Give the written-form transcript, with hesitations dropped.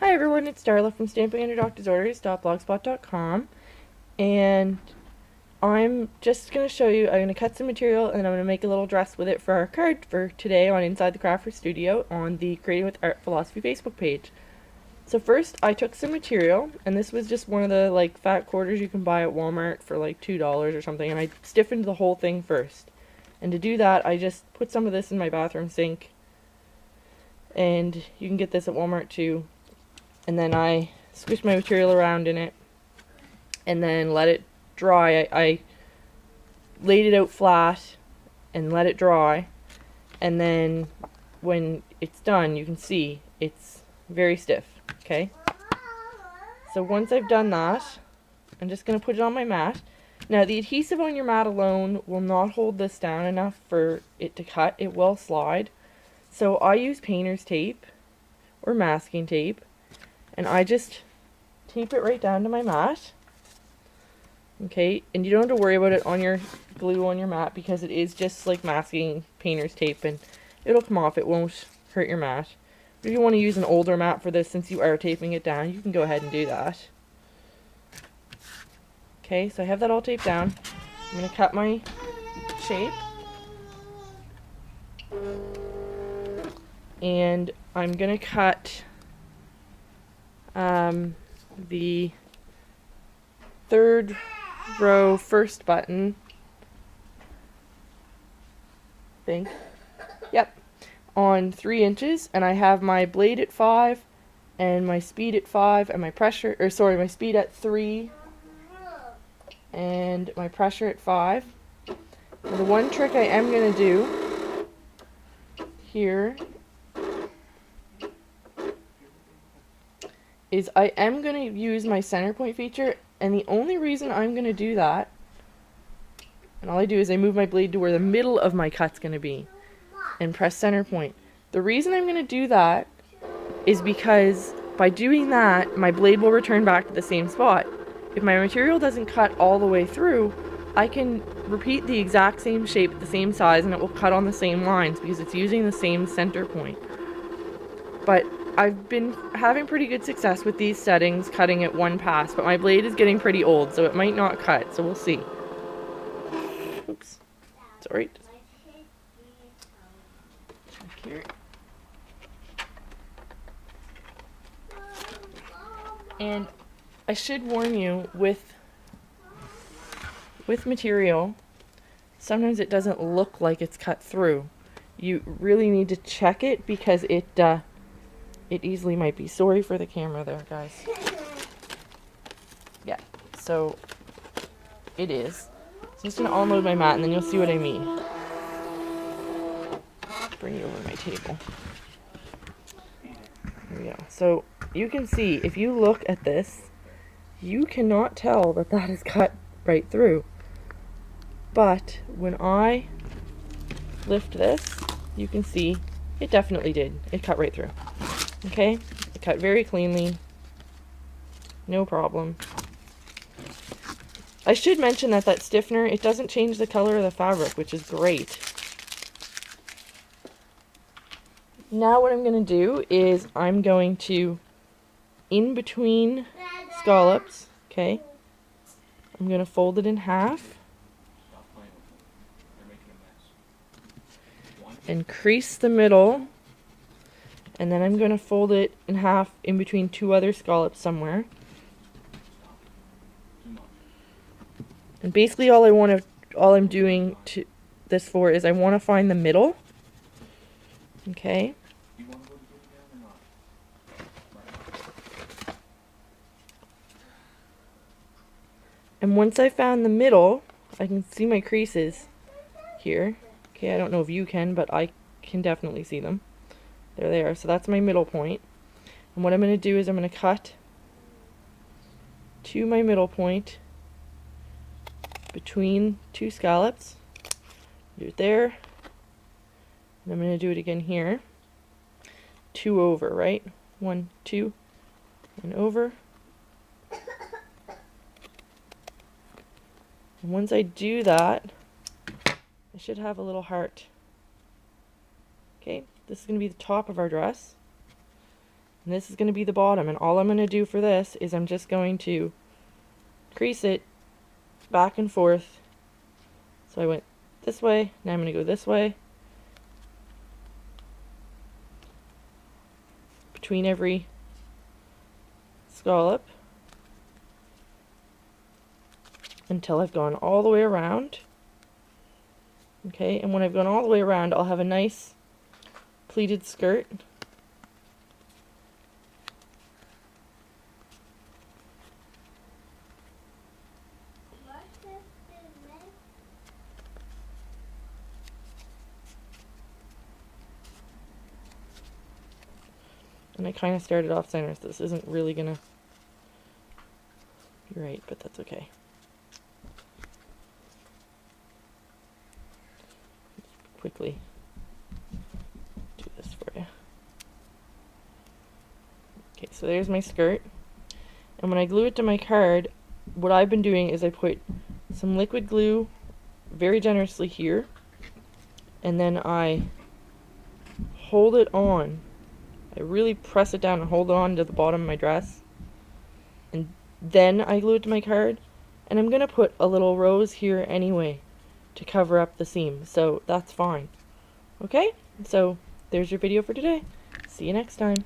Hi everyone, it's Darla from stampingunderDoctorsOrders.blogspot.com, and I'm just going to show you, I'm going to cut some material and I'm going to make a little dress with it for our card for today on Inside the Crafter Studio on the Creating with Art Philosophy Facebook page. So first I took some material, and this was just one of the fat quarters you can buy at Walmart for like $2 or something, and I stiffened the whole thing first. And to do that I just put some of this in my bathroom sink, and you can get this at Walmart too. And then I squished my material around in it and then let it dry. I laid it out flat and let it dry, and then when it's done you can see it's very stiff. Okay, so once I've done that, I'm just going to put it on my mat. Now the adhesive on your mat alone will not hold this down enough for it to cut. It will slide. So I use painter's tape or masking tape, and I just tape it right down to my mat. Okay, and you don't have to worry about it on your glue on your mat because it is just like masking painter's tape, and it'll come off. It won't hurt your mat. But if you want to use an older mat for this, since you are taping it down, you can go ahead and do that. Okay, so I have that all taped down. I'm going to cut my shape. And I'm going to cut the third row first button, I think. Yep, on 3 inches, and I have my blade at 5 and my speed at 5 and my speed at 3 and my pressure at 5. And the one trick I am going to do here is I am going to use my center point feature, and the only reason I'm going to do that, and all I do is I move my blade to where the middle of my cut's going to be and press center point. The reason I'm going to do that is because by doing that my blade will return back to the same spot. If my material doesn't cut all the way through, I can repeat the exact same shape at the same size and it will cut on the same lines because it's using the same center point. But I've been having pretty good success with these settings cutting at one pass, but my blade is getting pretty old, so it might not cut, so we'll see. Oops. Sorry. Check here. And I should warn you, with material, sometimes it doesn't look like it's cut through. You really need to check it because it easily might be. Sorry for the camera there, guys. Yeah, so it is. So I'm just going to unload my mat and then you'll see what I mean. Bring you over my table. There we go. So you can see, if you look at this, you cannot tell that that is cut right through. But when I lift this, you can see it definitely did. It cut right through. Okay, it cut very cleanly, no problem. I should mention that that stiffener, it doesn't change the color of the fabric, which is great. Now what I'm going to do is I'm going to, in between scallops, okay, I'm going to fold it in half and crease the middle. And then I'm going to fold it in half in between 2 other scallops somewhere. And basically all I'm doing to this for is I want to find the middle. Okay. And once I found the middle, I can see my creases here. Okay, I don't know if you can, but I can definitely see them. There they are. So that's my middle point. And what I'm going to do is I'm going to cut to my middle point between 2 scallops. Do it there. And I'm going to do it again here. 2 over, right? 1, 2, and over. And once I do that, I should have a little heart. Okay, this is going to be the top of our dress. And this is going to be the bottom, and all I'm going to do for this is I'm just going to crease it back and forth. So I went this way, now I'm going to go this way, between every scallop, until I've gone all the way around. Okay, and when I've gone all the way around, I'll have a nice pleated skirt. And I kind of started off center, so this isn't really gonna be right, but that's okay. Quickly do this for you. Okay, so there's my skirt. And when I glue it to my card, what I've been doing is I put some liquid glue very generously here, and then I hold it on. I really press it down and hold it on to the bottom of my dress, and then I glue it to my card. And I'm gonna put a little rose here anyway to cover up the seam, so that's fine. Okay, so there's your video for today. See you next time.